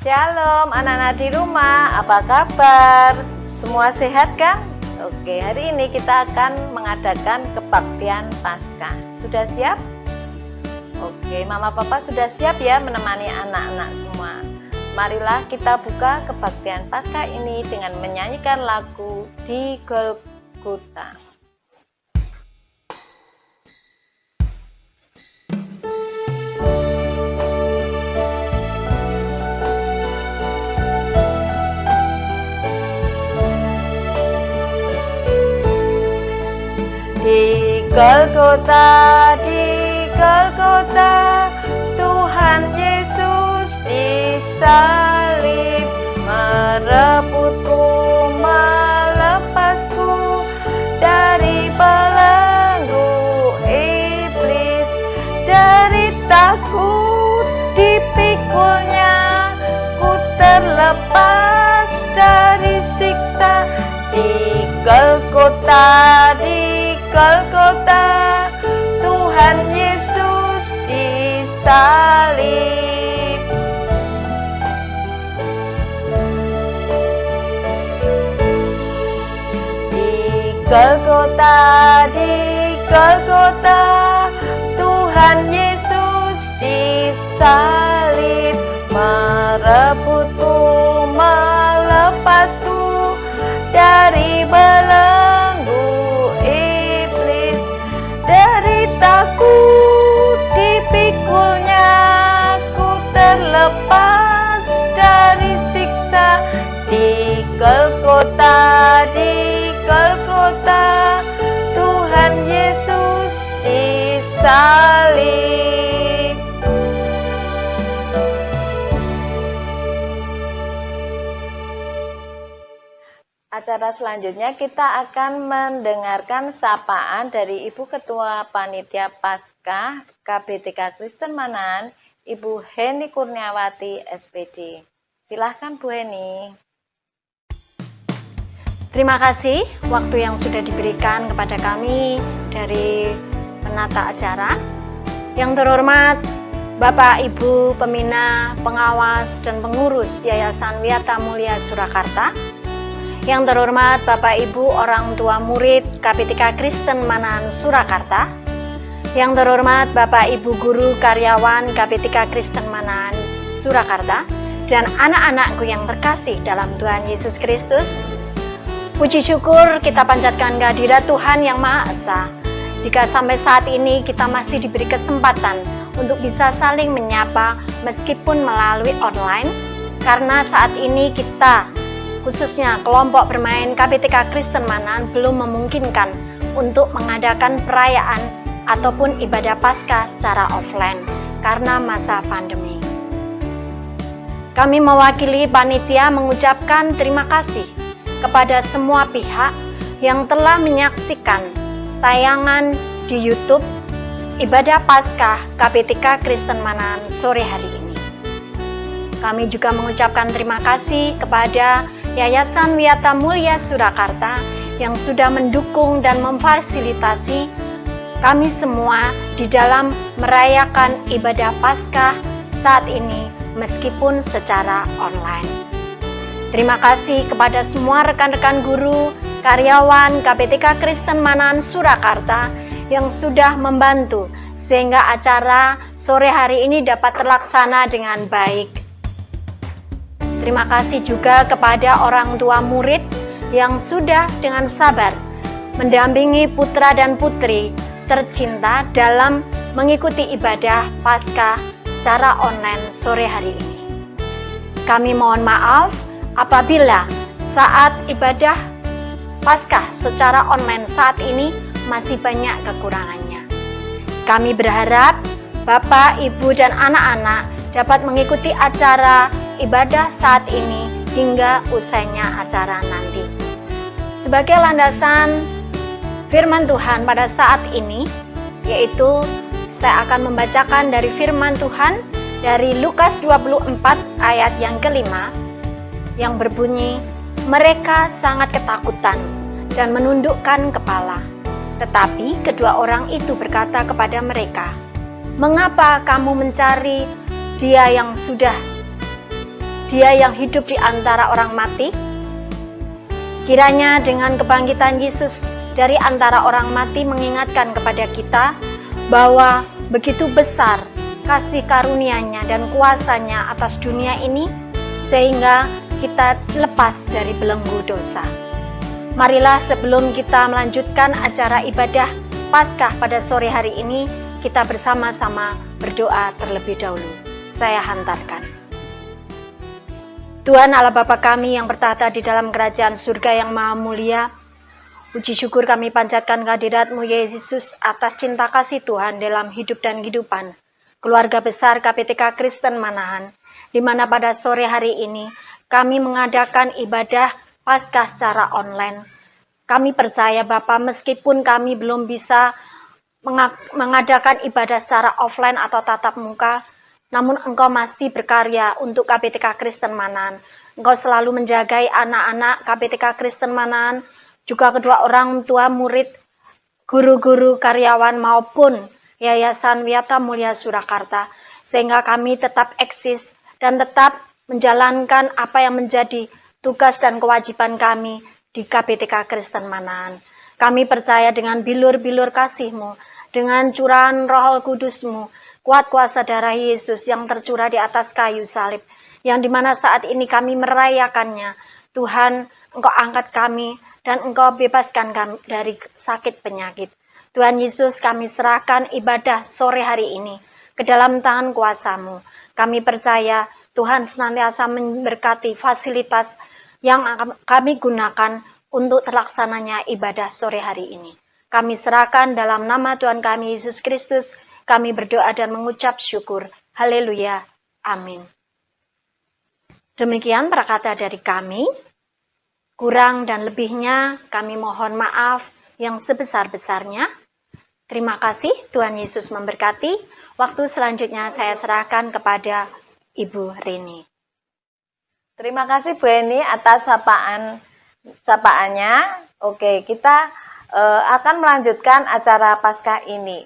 Shalom anak-anak di rumah, apa kabar? Semua sehat kan? Oke, hari ini kita akan mengadakan kebaktian Paskah. Sudah siap? Oke, Mama Papa sudah siap ya menemani anak-anak semua. Marilah kita buka kebaktian Paskah ini dengan menyanyikan lagu Di Golgota. Di Golgota, Tuhan Yesus disalib, merebutku, melepasku dari belenggu iblis, dari takut dipikulnya, ku terlepas dari siksa. Di Golgota, Tuhan Yesus disalib. Di Golgota, Tuhan Yesus disalib, merebutku, melepasku dari belenggu iblis, dari takut dipikulnya, ku terlepas dari siksa. Di Golgota, Tuhan Yesus disalib. Acara selanjutnya kita akan mendengarkan sapaan dari Ibu Ketua Panitia Paskah KBTK Kristen Manahan, Ibu Heni Kurniawati, SPD. Silahkan Bu Heni. Terima kasih waktu yang sudah diberikan kepada kami dari penata acara. Yang terhormat Bapak Ibu Pembina, Pengawas, dan Pengurus Yayasan Wiyata Mulia Surakarta. Yang terhormat Bapak Ibu orang tua murid KBTK Kristen Manahan Surakarta. Yang terhormat Bapak Ibu guru karyawan KBTK Kristen Manahan Surakarta dan anak-anakku yang terkasih dalam Tuhan Yesus Kristus. Puji syukur kita panjatkan kehadirat Tuhan yang Maha Esa. Jika sampai saat ini kita masih diberi kesempatan untuk bisa saling menyapa meskipun melalui online, karena saat ini kita khususnya kelompok bermain KBTK Kristen Manahan belum memungkinkan untuk mengadakan perayaan ataupun ibadah Paskah secara offline karena masa pandemi. Kami mewakili panitia mengucapkan terima kasih kepada semua pihak yang telah menyaksikan tayangan di YouTube ibadah Paskah KBTK Kristen Manahan sore hari ini. Kami juga mengucapkan terima kasih kepada Yayasan Wiyata Mulia Surakarta yang sudah mendukung dan memfasilitasi kami semua di dalam merayakan ibadah Paskah saat ini meskipun secara online. Terima kasih kepada semua rekan-rekan guru, karyawan KBTK Kristen Manahan Surakarta yang sudah membantu sehingga acara sore hari ini dapat terlaksana dengan baik. Terima kasih juga kepada orang tua murid yang sudah dengan sabar mendampingi putra dan putri tercinta dalam mengikuti ibadah Paskah secara online sore hari ini. Kami mohon maaf apabila saat ibadah Paskah secara online saat ini masih banyak kekurangannya. Kami berharap Bapak, Ibu, dan anak-anak dapat mengikuti acara ibadah saat ini hingga usainya acara nanti. Sebagai landasan firman Tuhan pada saat ini, yaitu saya akan membacakan dari firman Tuhan dari Lukas 24 ayat yang kelima, yang berbunyi, mereka sangat ketakutan dan menundukkan kepala. Tetapi kedua orang itu berkata kepada mereka, mengapa kamu mencari dia yang sudah Dia yang hidup di antara orang mati. Kiranya dengan kebangkitan Yesus dari antara orang mati mengingatkan kepada kita bahwa begitu besar kasih karunia-Nya dan kuasa-Nya atas dunia ini, sehingga kita lepas dari belenggu dosa. Marilah sebelum kita melanjutkan acara ibadah Paskah pada sore hari ini, kita bersama-sama berdoa terlebih dahulu. Saya hantarkan. Tuhan Allah Bapa kami yang bertahta di dalam kerajaan surga yang maha mulia, puji syukur kami panjatkan kehadirat-Mu Yesus atas cinta kasih Tuhan dalam hidup dan kehidupan keluarga besar KPTK Kristen Manahan, di mana pada sore hari ini kami mengadakan ibadah Paskah secara online. Kami percaya Bapa, meskipun kami belum bisa mengadakan ibadah secara offline atau tatap muka, namun Engkau masih berkarya untuk KPTK Kristen Manahan. Engkau selalu menjagai anak-anak KPTK Kristen Manahan, juga kedua orang tua murid, guru-guru, karyawan maupun Yayasan Wiyata Mulia Surakarta, sehingga kami tetap eksis dan tetap menjalankan apa yang menjadi tugas dan kewajiban kami di KPTK Kristen Manahan. Kami percaya dengan bilur-bilur kasih-Mu, dengan curahan Roh Kudus-Mu, kuat kuasa darah Yesus yang tercurah di atas kayu salib, yang dimana saat ini kami merayakannya. Tuhan, Engkau angkat kami dan Engkau bebaskan kami dari sakit penyakit. Tuhan Yesus, kami serahkan ibadah sore hari ini ke dalam tangan kuasa-Mu. Kami percaya Tuhan senantiasa memberkati fasilitas yang kami gunakan untuk terlaksananya ibadah sore hari ini. Kami serahkan dalam nama Tuhan kami Yesus Kristus, kami berdoa dan mengucap syukur. Haleluya. Amin. Demikian perkata dari kami. Kurang dan lebihnya kami mohon maaf yang sebesar-besarnya. Terima kasih, Tuhan Yesus memberkati. Waktu selanjutnya saya serahkan kepada Ibu Rini. Terima kasih Bu Eni atas sapaannya. Oke, kita akan melanjutkan acara Paskah ini.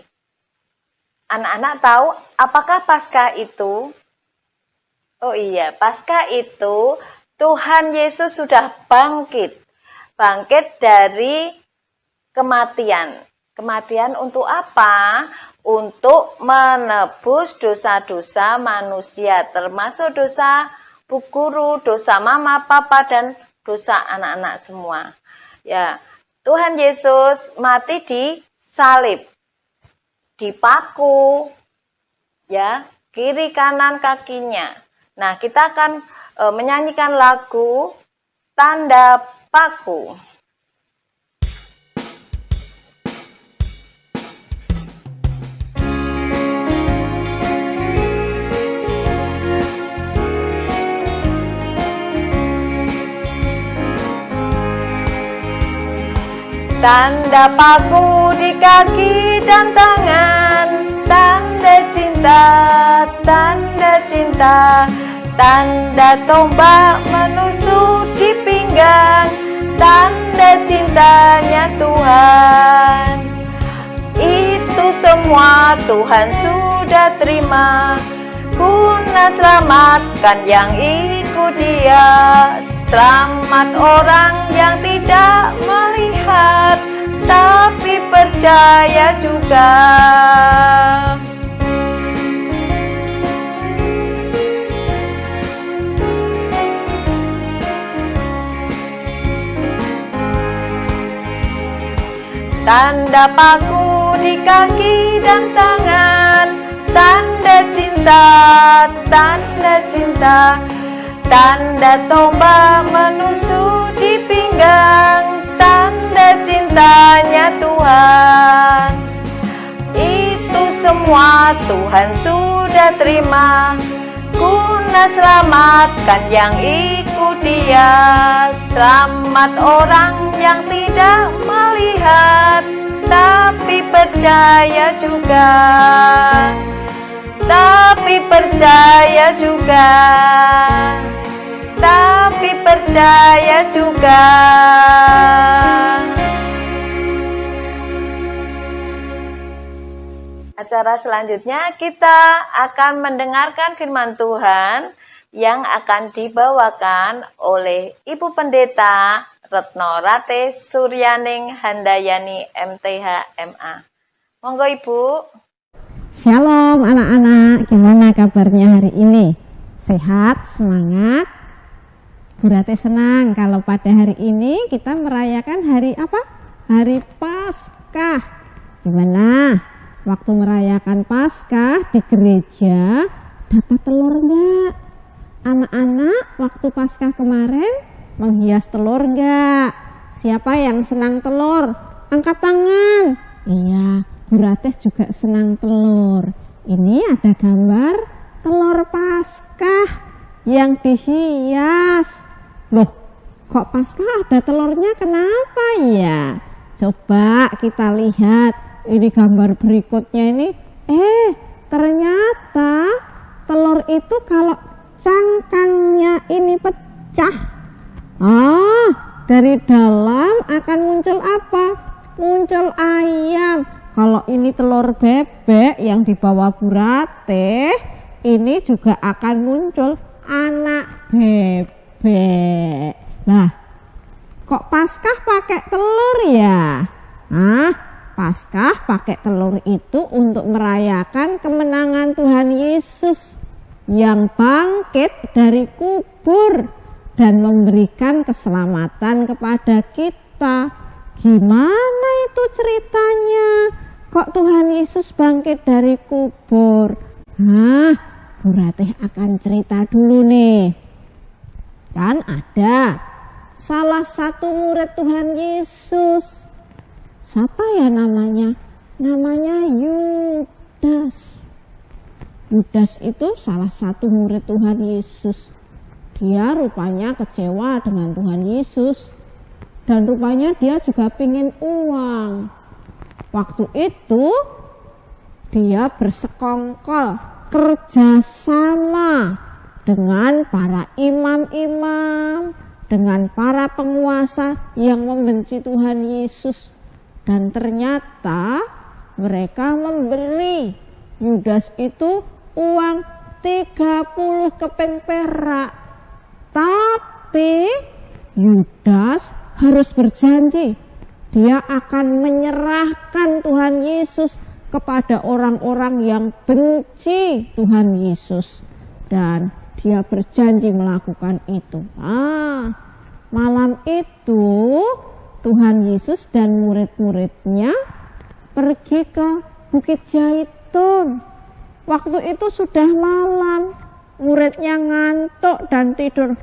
Anak-anak tahu apakah Paskah itu? Oh iya, Paskah itu Tuhan Yesus sudah bangkit dari kematian. Kematian untuk apa? Untuk menebus dosa-dosa manusia, termasuk dosa Bu Guru, dosa Mama, Papa, dan dosa anak-anak semua. Ya, Tuhan Yesus mati di salib, dipaku, ya, kiri kanan kakinya. Nah, kita akan menyanyikan lagu Tanda Paku. Tanda paku di kaki dan tangan, tanda cinta, tanda tombak menusuk di pinggang, tanda cintanya Tuhan. Itu semua Tuhan sudah terima, guna selamatkan yang ikut Dia. Selamat orang yang tidak melihat, tapi percaya juga. Tanda paku di kaki dan tangan, tanda cinta, tanda tombak menusuk di pinggang, tanda cintanya Tuhan. Itu semua Tuhan sudah terima, guna selamatkan yang ikut Dia. Selamat orang yang tidak melihat, tapi percaya juga. Tapi percaya juga. Tapi percaya juga. Acara selanjutnya kita akan mendengarkan firman Tuhan yang akan dibawakan oleh Ibu Pendeta Retno Rate Suryaning Handayani MTH MA. Monggo Ibu. Shalom anak-anak, gimana kabarnya hari ini? Sehat, semangat? Bu Rate senang kalau pada hari ini kita merayakan hari apa? Hari Paskah. Gimana? Waktu merayakan Paskah di gereja dapat telur enggak? Anak-anak waktu Paskah kemarin menghias telur enggak? Siapa yang senang telur? Angkat tangan. Iya, Bu Rates juga senang telur. Ini ada gambar telur Paskah yang dihias. Loh, kok Paskah ada telurnya? Kenapa ya? Coba kita lihat ini gambar berikutnya ini. Ternyata telur itu kalau cangkangnya ini pecah, dari dalam akan muncul apa? Muncul ayam. Kalau ini telur bebek yang dibawa Bu Rate, ini juga akan muncul anak bebek. Nah, kok Paskah pakai telur ya? Paskah pakai telur itu untuk merayakan kemenangan Tuhan Yesus yang bangkit dari kubur dan memberikan keselamatan kepada kita. Gimana itu ceritanya? Kok Tuhan Yesus bangkit dari kubur? Bu Ratih akan cerita dulu nih. Kan ada salah satu murid Tuhan Yesus. Siapa ya namanya? Namanya Yudas. Yudas itu salah satu murid Tuhan Yesus. Dia rupanya kecewa dengan Tuhan Yesus. Dan rupanya dia juga pengen uang. Waktu itu dia bersekongkol kerjasama dengan para imam-imam, dengan para penguasa yang membenci Tuhan Yesus. Dan ternyata mereka memberi Yudas itu uang 30 keping perak. Tapi Yudas harus berjanji dia akan menyerahkan Tuhan Yesus kepada orang-orang yang benci Tuhan Yesus. Dan dia berjanji melakukan itu. Malam itu Tuhan Yesus dan murid-muridnya pergi ke Bukit Zaitun. Waktu itu sudah malam, muridnya ngantuk dan tidur.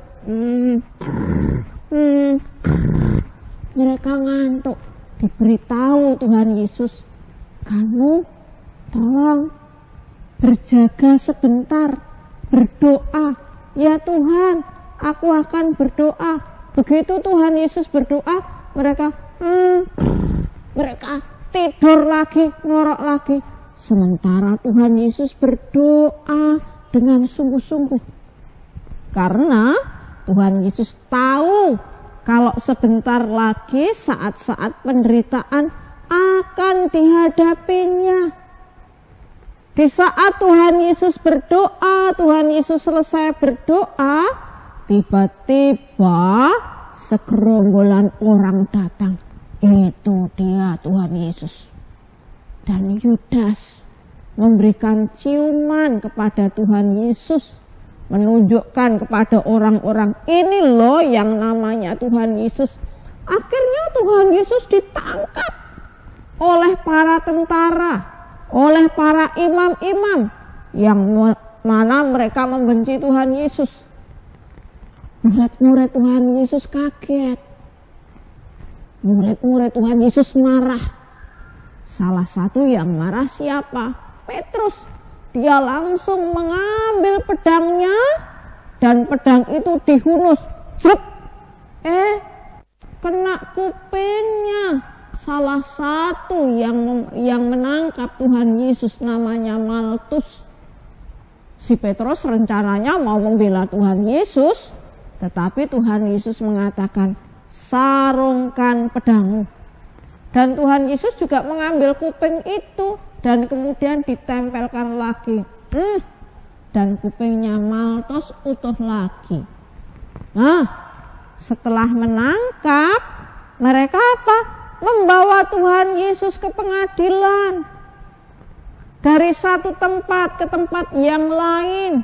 Mereka ngantuk. Diberitahu Tuhan Yesus, kamu tolong berjaga sebentar, berdoa. Ya Tuhan, aku akan berdoa. Begitu Tuhan Yesus berdoa, mereka tidur lagi, ngorok lagi. Sementara Tuhan Yesus berdoa dengan sungguh-sungguh. Karena Tuhan Yesus tahu kalau sebentar lagi saat-saat penderitaan akan dihadapinya. Di saat Tuhan Yesus berdoa, Tuhan Yesus selesai berdoa, tiba-tiba segerombolan orang datang. Itu dia Tuhan Yesus. Dan Yudas memberikan ciuman kepada Tuhan Yesus, menunjukkan kepada orang-orang, ini loh yang namanya Tuhan Yesus. Akhirnya Tuhan Yesus ditangkap oleh para tentara, oleh para imam-imam yang mana mereka membenci Tuhan Yesus. Murid-murid Tuhan Yesus kaget. Murid-murid Tuhan Yesus marah. Salah satu yang marah siapa? Petrus. Dia langsung mengambil pedangnya dan pedang itu dihunus. Zrep. Kena kupingnya. Salah satu yang menangkap Tuhan Yesus namanya Maltus. Si Petrus rencananya mau membela Tuhan Yesus, tetapi Tuhan Yesus mengatakan, sarungkan pedangmu. Dan Tuhan Yesus juga mengambil kuping itu dan kemudian ditempelkan lagi. dan kupingnya Maltos utuh lagi. Nah, setelah menangkap, mereka apa? Membawa Tuhan Yesus ke pengadilan. Dari satu tempat ke tempat yang lain.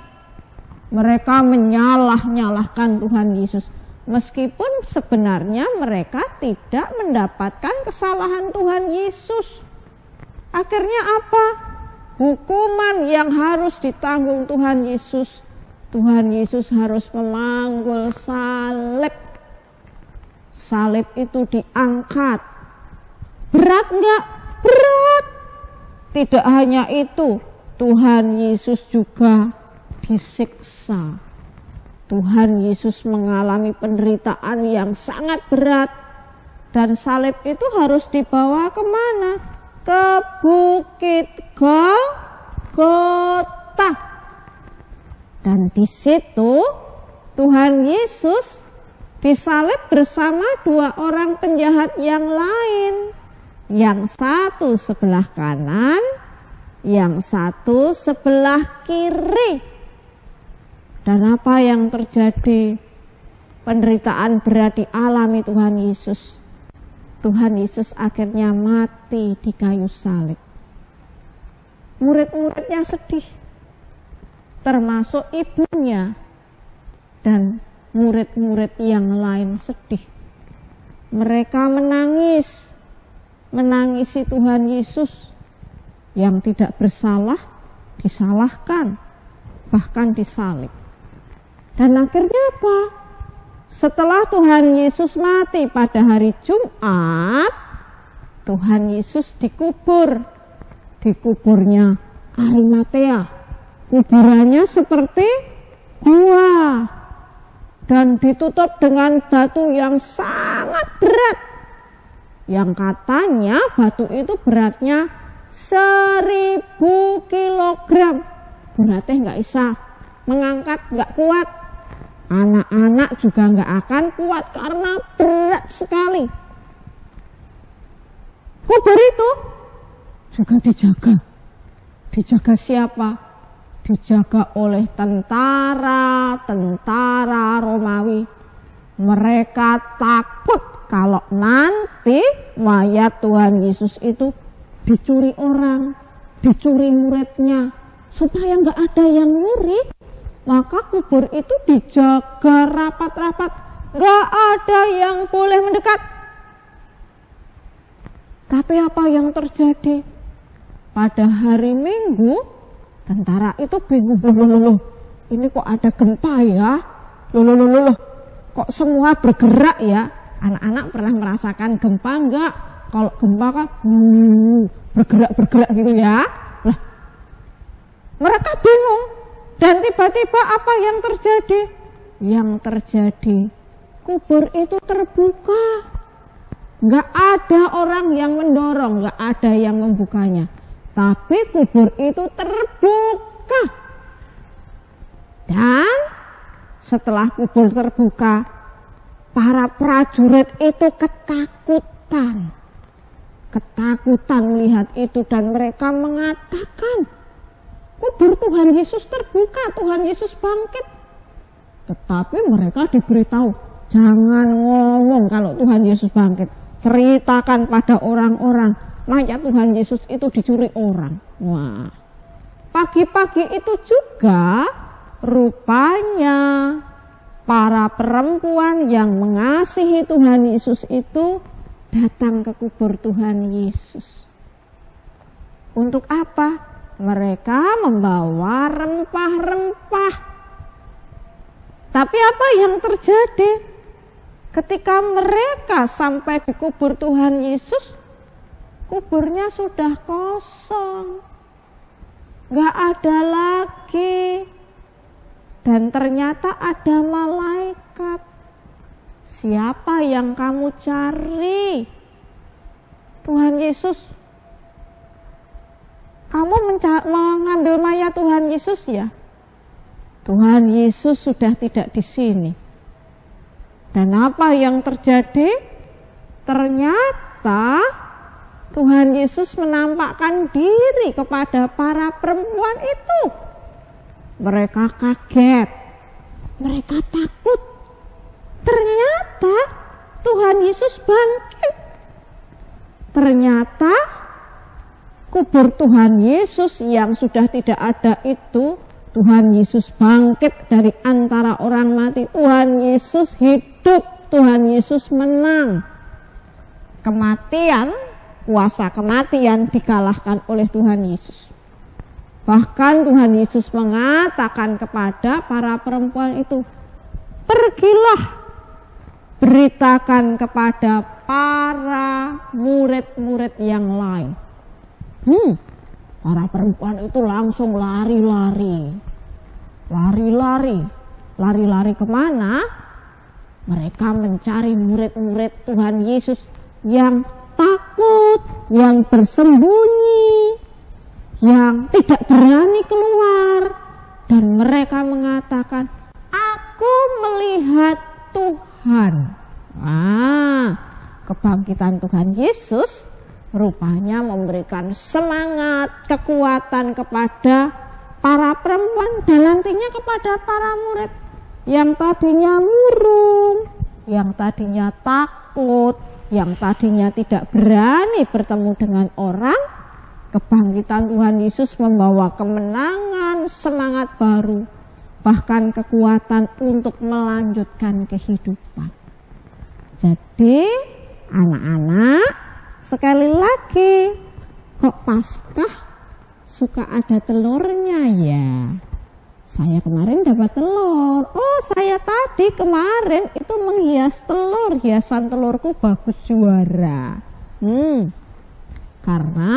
Mereka menyalah-nyalahkan Tuhan Yesus. Meskipun sebenarnya mereka tidak mendapatkan kesalahan Tuhan Yesus. Akhirnya apa? Hukuman yang harus ditanggung Tuhan Yesus. Tuhan Yesus harus memanggul salib. Salib itu diangkat. Berat enggak? Berat. Tidak hanya itu, Tuhan Yesus juga disiksa. Tuhan Yesus mengalami penderitaan yang sangat berat. Dan salib itu harus dibawa kemana? Ke Bukit Golgota. Dan di situ Tuhan Yesus disalib bersama dua orang penjahat yang lain. Yang satu sebelah kanan, yang satu sebelah kiri. Dan apa yang terjadi? Penderitaan berat dialami Tuhan Yesus. Tuhan Yesus akhirnya mati di kayu salib. Murid-muridnya sedih, termasuk ibunya, dan murid-murid yang lain sedih. Mereka menangisi Tuhan Yesus yang tidak bersalah, disalahkan, bahkan disalib. Dan akhirnya apa? Setelah Tuhan Yesus mati pada hari Jumat, Tuhan Yesus dikubur. Di kuburnya Arimatea. Kuburannya seperti gua. Dan ditutup dengan batu yang sangat berat. Yang katanya batu itu beratnya 1000 kilogram. Beratnya nggak bisa mengangkat, nggak kuat. Anak-anak juga nggak akan kuat karena berat sekali. Kubur itu juga dijaga. Dijaga siapa? Dijaga oleh tentara Romawi. Mereka takut kalau nanti mayat Tuhan Yesus itu dicuri orang, dicuri muridnya, supaya nggak ada yang nyuri. Maka kubur itu dijaga rapat-rapat, nggak ada yang boleh mendekat. Tapi apa yang terjadi? Pada hari Minggu, tentara itu bingung, loh, ini kok ada gempa ya? Loh, kok semua bergerak ya? Anak-anak pernah merasakan gempa enggak? Kalau gempa kan bergerak gitu ya. Lah, mereka bingung. Dan tiba-tiba apa yang terjadi? Yang terjadi, kubur itu terbuka. Enggak ada orang yang mendorong, enggak ada yang membukanya. Tapi kubur itu terbuka. Dan setelah kubur terbuka, para prajurit itu ketakutan. Ketakutan melihat itu dan mereka mengatakan, kubur Tuhan Yesus terbuka, Tuhan Yesus bangkit. Tetapi mereka diberitahu, jangan ngomong kalau Tuhan Yesus bangkit. Ceritakan pada orang-orang, mayat Tuhan Yesus itu dicuri orang. Wah, pagi-pagi itu juga rupanya para perempuan yang mengasihi Tuhan Yesus itu datang ke kubur Tuhan Yesus. Untuk apa? Mereka membawa rempah-rempah. Tapi apa yang terjadi? Ketika mereka sampai di kubur Tuhan Yesus, kuburnya sudah kosong. Gak ada lagi. Dan ternyata ada malaikat. Siapa yang kamu cari? Tuhan Yesus. Kamu mengambil mayat Tuhan Yesus ya? Tuhan Yesus sudah tidak di sini. Dan apa yang terjadi? Ternyata Tuhan Yesus menampakkan diri kepada para perempuan itu. Mereka kaget, mereka takut. Ternyata Tuhan Yesus bangkit. Ternyata kubur Tuhan Yesus yang sudah tidak ada itu, Tuhan Yesus bangkit dari antara orang mati. Tuhan Yesus hidup, Tuhan Yesus menang. Kematian, kuasa kematian dikalahkan oleh Tuhan Yesus. Bahkan Tuhan Yesus mengatakan kepada para perempuan itu, pergilah, beritakan kepada para murid-murid yang lain. Para perempuan itu langsung lari-lari kemana? Mereka mencari murid-murid Tuhan Yesus yang takut, yang bersembunyi, yang tidak berani keluar, dan mereka mengatakan, aku melihat Tuhan. Kebangkitan Tuhan Yesus rupanya memberikan semangat, kekuatan kepada para perempuan, dan nantinya kepada para murid yang tadinya murung, yang tadinya takut, yang tadinya tidak berani bertemu dengan orang. Kebangkitan Tuhan Yesus membawa kemenangan, semangat baru, bahkan kekuatan untuk melanjutkan kehidupan. Jadi anak-anak, sekali lagi, kok Paskah suka ada telurnya ya? Saya kemarin dapat telur. Oh, saya tadi kemarin itu menghias telur. Hiasan telurku bagus juara. Karena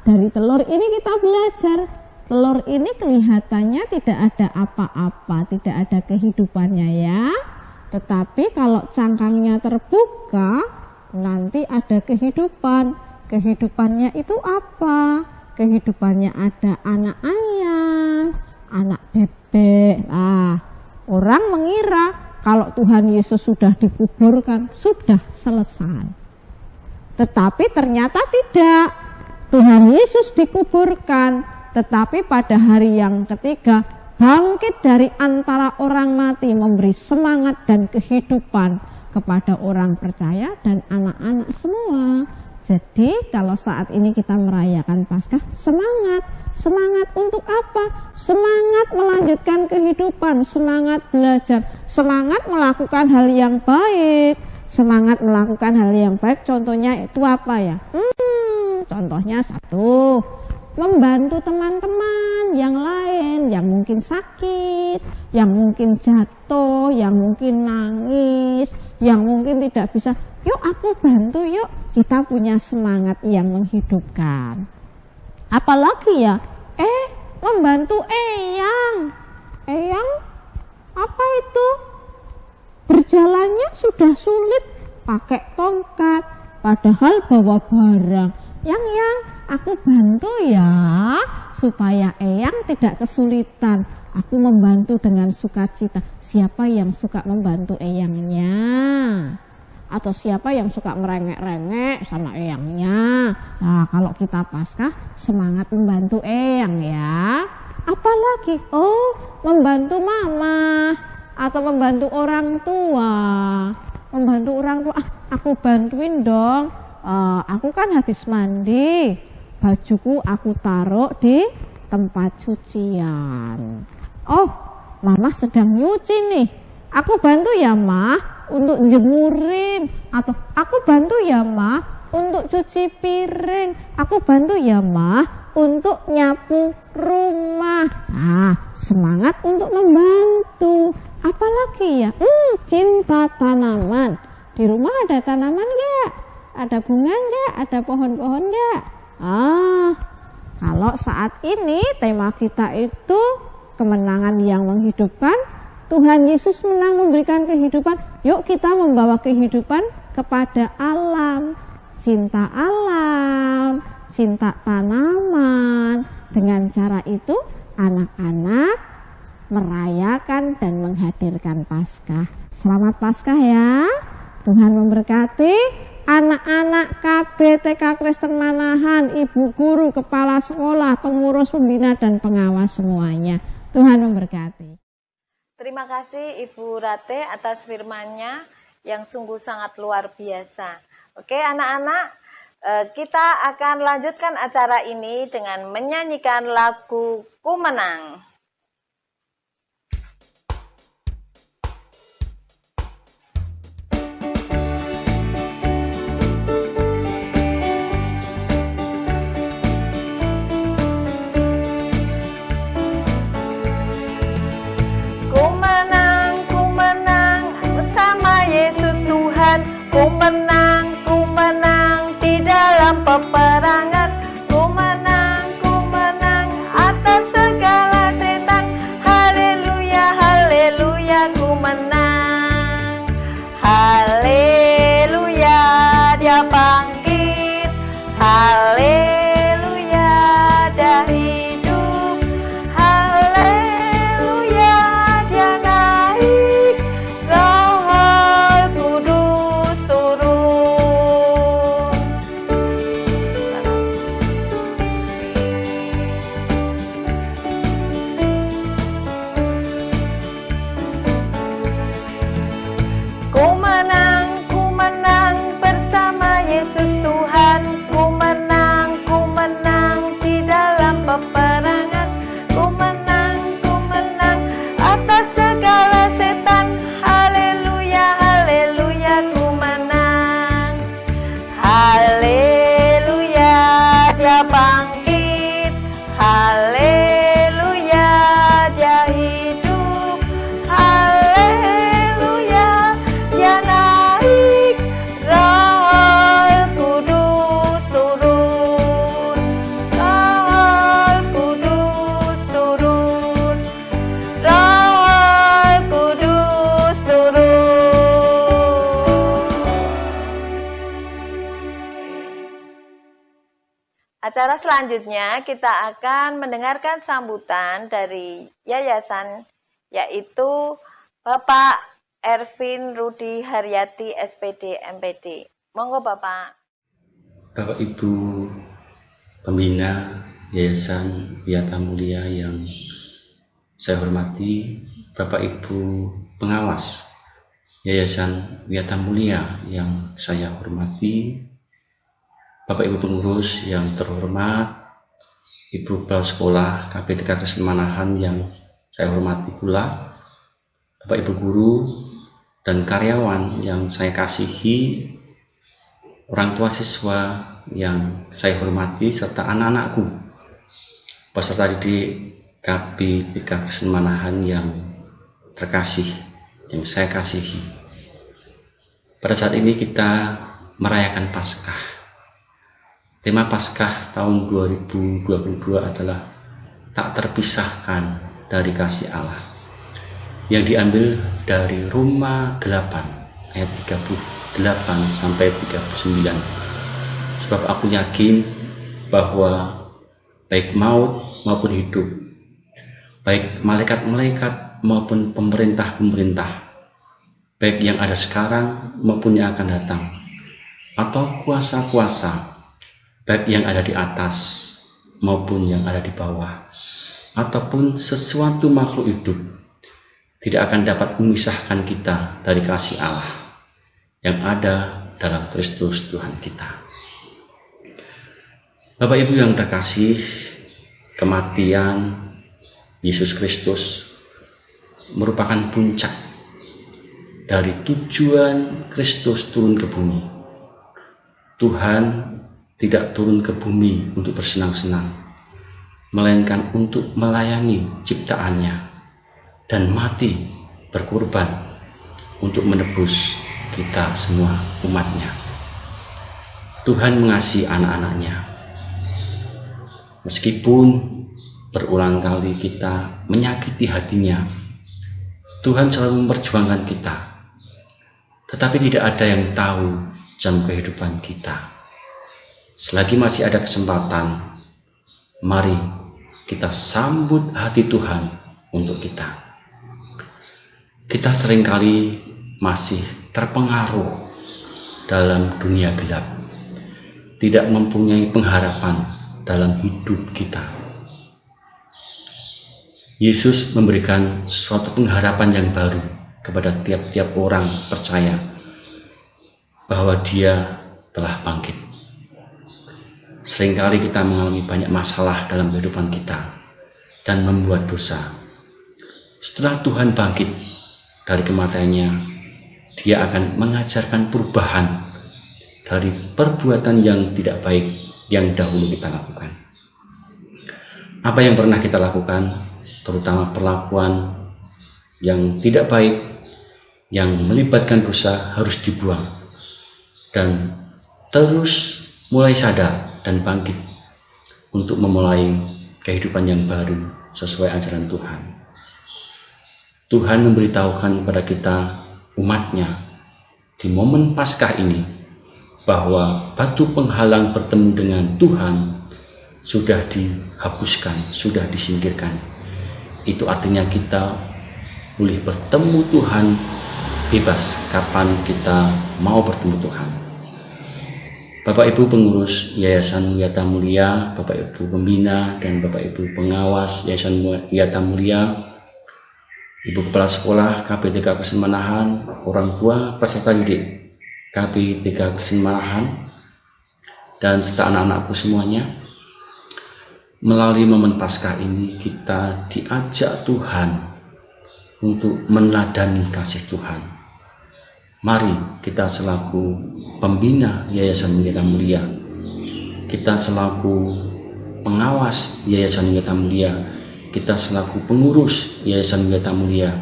dari telur ini kita belajar. Telur ini kelihatannya tidak ada apa-apa, tidak ada kehidupannya ya. Tetapi kalau cangkangnya terbuka, nanti ada kehidupan. Kehidupannya itu apa? Kehidupannya ada anak ayam, anak bebek. Orang mengira kalau Tuhan Yesus sudah dikuburkan, sudah selesai. Tetapi ternyata tidak. Tuhan Yesus dikuburkan, tetapi pada hari yang ketiga bangkit dari antara orang mati, memberi semangat dan kehidupan kepada orang percaya dan anak-anak semua. Jadi kalau saat ini kita merayakan Paskah, semangat. Semangat untuk apa? Semangat melanjutkan kehidupan, semangat belajar, semangat melakukan hal yang baik. Semangat melakukan hal yang baik, contohnya itu apa ya? Contohnya satu, membantu teman-teman yang lain yang mungkin sakit, yang mungkin jatuh, yang mungkin nangis, yang mungkin tidak bisa. Yuk aku bantu, yuk. Kita punya semangat yang menghidupkan. Apalagi ya? Membantu eyang. Eyang apa itu? Berjalannya sudah sulit pakai tongkat, padahal bawa barang. Yang aku bantu ya, supaya eyang tidak kesulitan. Aku membantu dengan sukacita. Siapa yang suka membantu eyangnya? Atau siapa yang suka merengek-rengek sama eyangnya? Nah, kalau kita Paskah, semangat membantu eyang ya. Apalagi? Membantu mama atau membantu orang tua. Membantu orang tua, aku bantuin dong. Aku kan habis mandi, bajuku aku taruh di tempat cucian. Oh, mama sedang nyuci nih. Aku bantu ya mah untuk jemurin. Atau aku bantu ya mah untuk cuci piring. Aku bantu ya mah untuk nyapu rumah. Semangat untuk membantu. Apalagi ya? Cinta tanaman. Di rumah ada tanaman enggak? Ada bunga enggak? Ada pohon-pohon enggak? Kalau saat ini tema kita itu kemenangan yang menghidupkan. Tuhan Yesus menang memberikan kehidupan. Yuk kita membawa kehidupan kepada alam. Cinta alam, cinta tanaman. Dengan cara itu anak-anak merayakan dan menghadirkan Paskah. Selamat Paskah ya. Tuhan memberkati. Anak-anak KBTK Kristen Manahan, ibu guru, kepala sekolah, pengurus pembina dan pengawas semuanya. Tuhan memberkati. Terima kasih Ibu Rate atas firman-Nya yang sungguh sangat luar biasa. Oke anak-anak, kita akan lanjutkan acara ini dengan menyanyikan lagu Ku Menang. Ku menang di dalam peperangan. Ku menang atas segala setan. Haleluya, haleluya, ku menang. Haleluya, dia bangkit. Haleluya, dia hidup. Haleluya, dia naik. Roh Kudus turun. Ku menang bersama Yesus Tuhan. Ku menang di dalam peperangan. Ku menang atas segala setan. Haleluya, haleluya, ku menang. Haleluya, dia bangkit. Haleluya, dia hidup. Haleluya, dia naik. Roh Kudus turun. Roh Kudus turun. Roh Kudus turun. Acara selanjutnya kita akan mendengarkan sambutan dari yayasan, yaitu Bapak Ervin Rudi Haryati SPD MPD. Monggo Bapak. Bapak Ibu Pembina Yayasan Wiyata Mulia yang saya hormati, Bapak Ibu Pengawas Yayasan Wiyata Mulia yang saya hormati, Bapak Ibu Pengurus yang terhormat, Ibu Kepala Sekolah KP3 Kesemanahan yang saya hormati pula, Bapak Ibu Guru dan karyawan yang saya kasihi, orang tua siswa yang saya hormati, serta anak-anakku, peserta didik KP3 Kesemanahan yang terkasih, yang saya kasihi. Pada saat ini kita merayakan Paskah. Tema Paskah tahun 2022 adalah tak terpisahkan dari kasih Allah, yang diambil dari Roma 8 ayat 38 sampai 39. Sebab aku yakin bahwa baik maut maupun hidup, baik malaikat-malaikat maupun pemerintah-pemerintah, baik yang ada sekarang maupun yang akan datang, atau kuasa-kuasa, baik yang ada di atas maupun yang ada di bawah, ataupun sesuatu makhluk hidup, tidak akan dapat memisahkan kita dari kasih Allah yang ada dalam Kristus Tuhan kita. Bapak Ibu yang terkasih, kematian Yesus Kristus merupakan puncak dari tujuan Kristus turun ke bumi. Tuhan tidak turun ke bumi untuk bersenang-senang, melainkan untuk melayani ciptaannya dan mati berkorban untuk menebus kita semua umatnya. Tuhan mengasihi anak-anaknya. Meskipun berulang kali kita menyakiti hatinya, Tuhan selalu memperjuangkan kita. Tetapi tidak ada yang tahu jam kehidupan kita. Selagi masih ada kesempatan, mari kita sambut hati Tuhan untuk kita. Kita seringkali masih terpengaruh dalam dunia gelap, tidak mempunyai pengharapan dalam hidup kita. Yesus memberikan suatu pengharapan yang baru kepada tiap-tiap orang percaya bahwa Dia telah bangkit. Seringkali kita mengalami banyak masalah dalam kehidupan kita dan membuat dosa. Setelah Tuhan bangkit dari kematiannya, Dia akan mengajarkan perubahan dari perbuatan yang tidak baik yang dahulu kita lakukan. Apa yang pernah kita lakukan, terutama perlakuan yang tidak baik, yang melibatkan dosa, harus dibuang dan terus mulai sadar dan bangkit untuk memulai kehidupan yang baru sesuai ajaran Tuhan. Tuhan memberitahukan kepada kita, umat-Nya, di momen Paskah ini, bahwa batu penghalang bertemu dengan Tuhan sudah dihapuskan, sudah disingkirkan. Itu artinya kita boleh bertemu Tuhan bebas kapan kita mau bertemu Tuhan. Bapak Ibu pengurus Yayasan Wiyata Mulia, Bapak Ibu pembina dan Bapak Ibu pengawas Yayasan Wiyata Mulia, Ibu Kepala Sekolah KP3 Kesemanahan, orang tua peserta didik KP3 Kesemanahan, dan serta anak-anakku semuanya. Melalui momen Paskah ini kita diajak Tuhan untuk meneladani kasih Tuhan. Mari kita selaku pembina Yayasan Wiyata Mulia, kita selaku pengawas Yayasan Wiyata Mulia, kita selaku pengurus Yayasan Wiyata Mulia,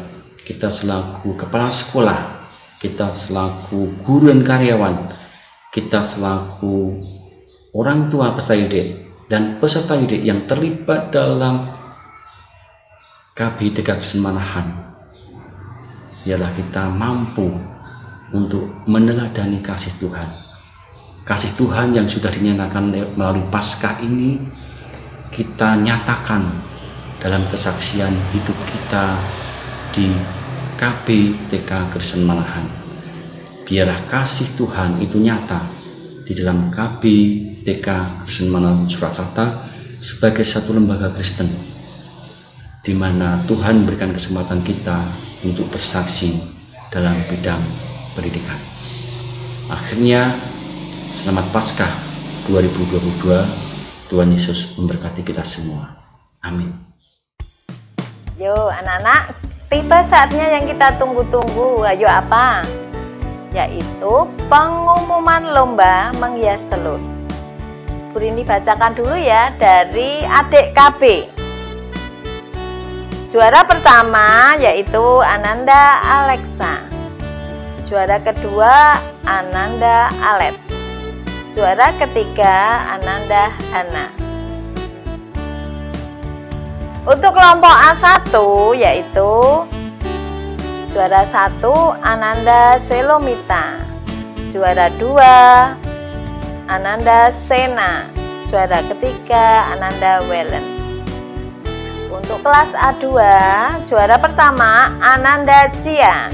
kita selaku kepala sekolah, kita selaku guru dan karyawan, kita selaku orang tua peserta didik dan peserta didik yang terlibat dalam KP3 Kesemanahan, biarlah kita mampu untuk meneladani kasih Tuhan. Kasih Tuhan yang sudah dinyatakan melalui Paskah ini, kita nyatakan dalam kesaksian hidup kita di KP3 Kesemanahan. Biarlah kasih Tuhan itu nyata di dalam KP3 Kesemanahan Surakarta sebagai satu lembaga Kristen, di mana Tuhan memberikan kesempatan kita untuk bersaksi dalam bidang pendidikan. Akhirnya, selamat Paskah 2022. Tuhan Yesus memberkati kita semua. Amin. Yo anak-anak, tiba saatnya yang kita tunggu-tunggu. Ayo apa? Yaitu pengumuman lomba menghias telur. Bu Rini bacakan dulu ya dari adik KB. Juara pertama yaitu Ananda Alexa. Juara kedua Ananda Alep. Juara ketiga Ananda Hana. Untuk kelompok A1 yaitu juara 1 Ananda Selomita, juara 2 Ananda Sena, juara ketiga Ananda Wellen. Untuk kelas A2 juara pertama Ananda Cia,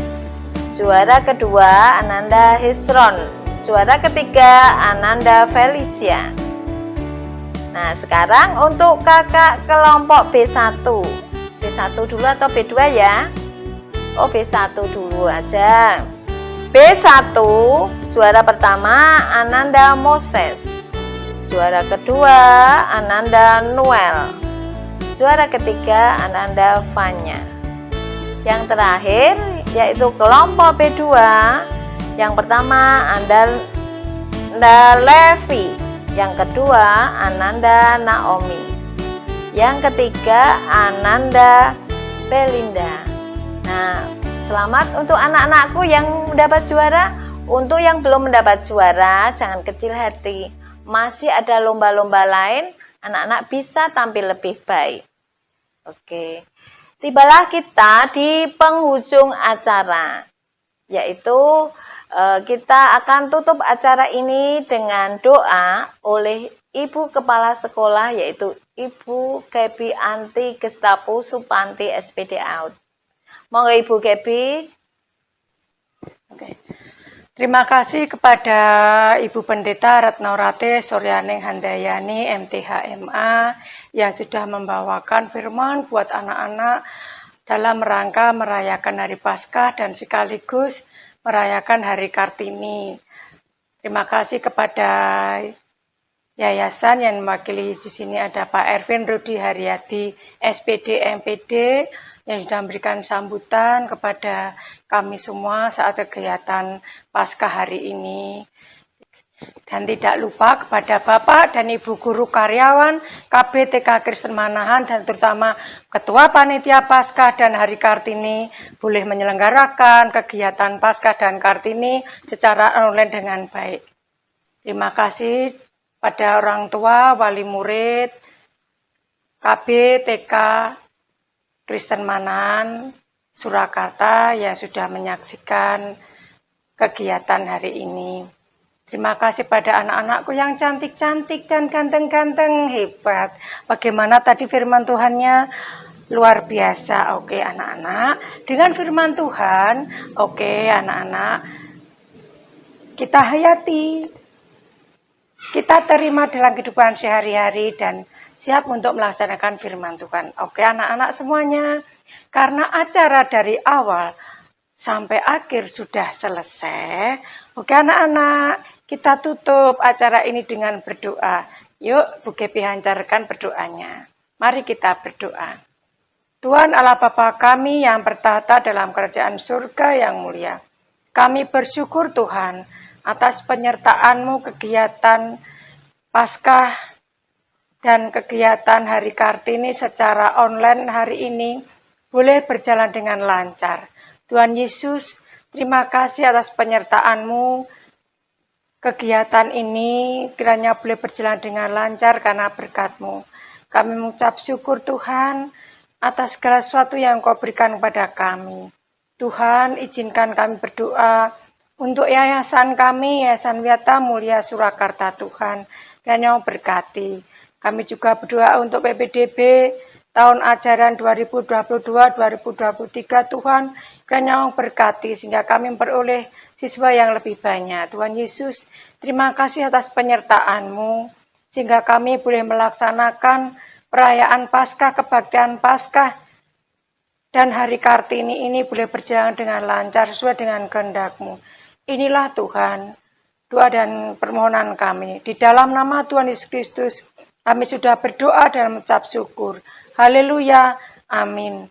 juara kedua Ananda Hisron, juara ketiga Ananda Felicia. Nah sekarang untuk kakak kelompok B1. B1 dulu atau B2 ya? Oh B1 dulu aja. B1 juara pertama Ananda Moses, juara kedua Ananda Noel, juara ketiga Ananda Fanya. Yang terakhir yaitu kelompok B2. Yang pertama Ananda Levi, yang kedua Ananda Naomi, yang ketiga Ananda Belinda. Nah, selamat untuk anak-anakku yang mendapat juara. Untuk yang belum mendapat juara, jangan kecil hati. Masih ada lomba-lomba lain, anak-anak bisa tampil lebih baik. Oke. Tibalah kita di penghujung acara, yaitu kita akan tutup acara ini dengan doa oleh Ibu Kepala Sekolah, yaitu Ibu Gebi Anti Gestapo Supanti SPD Out. Monggo Ibu Gebi. Oke. Terima kasih kepada Ibu Pendeta Ratnaurate Suryaning Handayani MTHMA yang sudah membawakan firman buat anak-anak dalam rangka merayakan Hari Paskah dan sekaligus merayakan Hari Kartini. Terima kasih kepada yayasan yang mewakili di sini ada Pak Ervin Rudi Haryadi, SPD MPD, yang sudah memberikan sambutan kepada kami semua saat kegiatan Paskah hari ini. Dan tidak lupa kepada Bapak dan Ibu Guru Karyawan KBTK Kristen Manahan dan terutama Ketua Panitia Paskah dan Hari Kartini boleh menyelenggarakan kegiatan Paskah dan Kartini secara online dengan baik. Terima kasih pada orang tua, wali murid, KBTK Kristen Manahan Surakarta yang sudah menyaksikan kegiatan hari ini. Terima kasih pada anak-anakku yang cantik-cantik dan ganteng-ganteng, hebat. Bagaimana tadi firman Tuhannya? Luar biasa. Oke anak-anak, dengan firman Tuhan, oke anak-anak, kita hayati, kita terima dalam kehidupan sehari-hari dan siap untuk melaksanakan firman Tuhan. Oke anak-anak semuanya, karena acara dari awal sampai akhir sudah selesai. Oke anak-anak, kita tutup acara ini dengan berdoa. Yuk Bu Gepi hancarkan berdoanya. Mari kita berdoa. Tuhan Allah Bapa kami yang bertahta dalam kerajaan surga yang mulia. Kami bersyukur Tuhan atas penyertaan-Mu kegiatan Paskah dan kegiatan Hari Kartini secara online hari ini boleh berjalan dengan lancar. Tuhan Yesus, terima kasih atas penyertaan-Mu. Kegiatan ini kiranya boleh berjalan dengan lancar karena berkat-Mu. Kami mengucap syukur Tuhan atas segala sesuatu yang Kau berikan kepada kami. Tuhan, izinkan kami berdoa untuk yayasan kami, Yayasan Wiyata Mulia Surakarta Tuhan. Kiranya berkati. Kami juga berdoa untuk PPDB tahun ajaran 2022-2023 Tuhan. Kiranya berkati sehingga kami memperoleh siswa yang lebih banyak. Tuhan Yesus, terima kasih atas penyertaan-Mu sehingga kami boleh melaksanakan perayaan Paskah, kebaktian Paskah dan Hari Kartini ini boleh berjalan dengan lancar sesuai dengan kehendak-Mu. Inilah Tuhan, doa dan permohonan kami. Di dalam nama Tuhan Yesus Kristus, kami sudah berdoa dan mengucap syukur. Haleluya. Amin.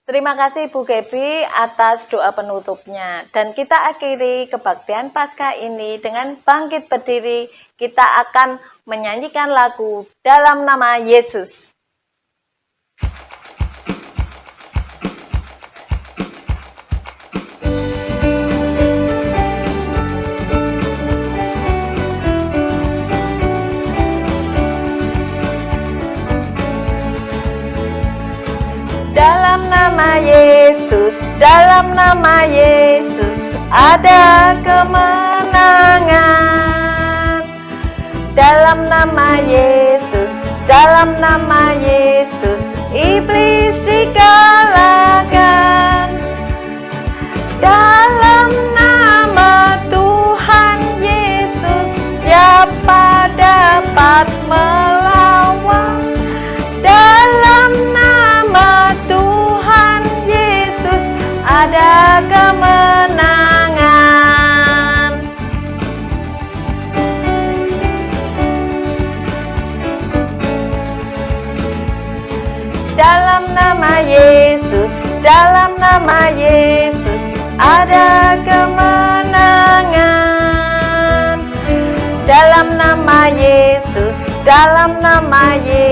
Terima kasih Bu Gepi atas doa penutupnya. Dan kita akhiri kebaktian Paskah ini dengan bangkit berdiri. Kita akan menyanyikan lagu Dalam Nama Yesus. Dalam nama Yesus, dalam nama Yesus, ada kemenangan. Dalam nama Yesus, dalam nama Yesus, iblis dikalahkan. Dalam nama Tuhan Yesus, siapa dapat melawan? Dalam nama Tuhan Yesus ada kemenangan. Dalam nama Yesus, dalam nama Yesus ada kemenangan. Dalam nama Yesus, dalam nama Yesus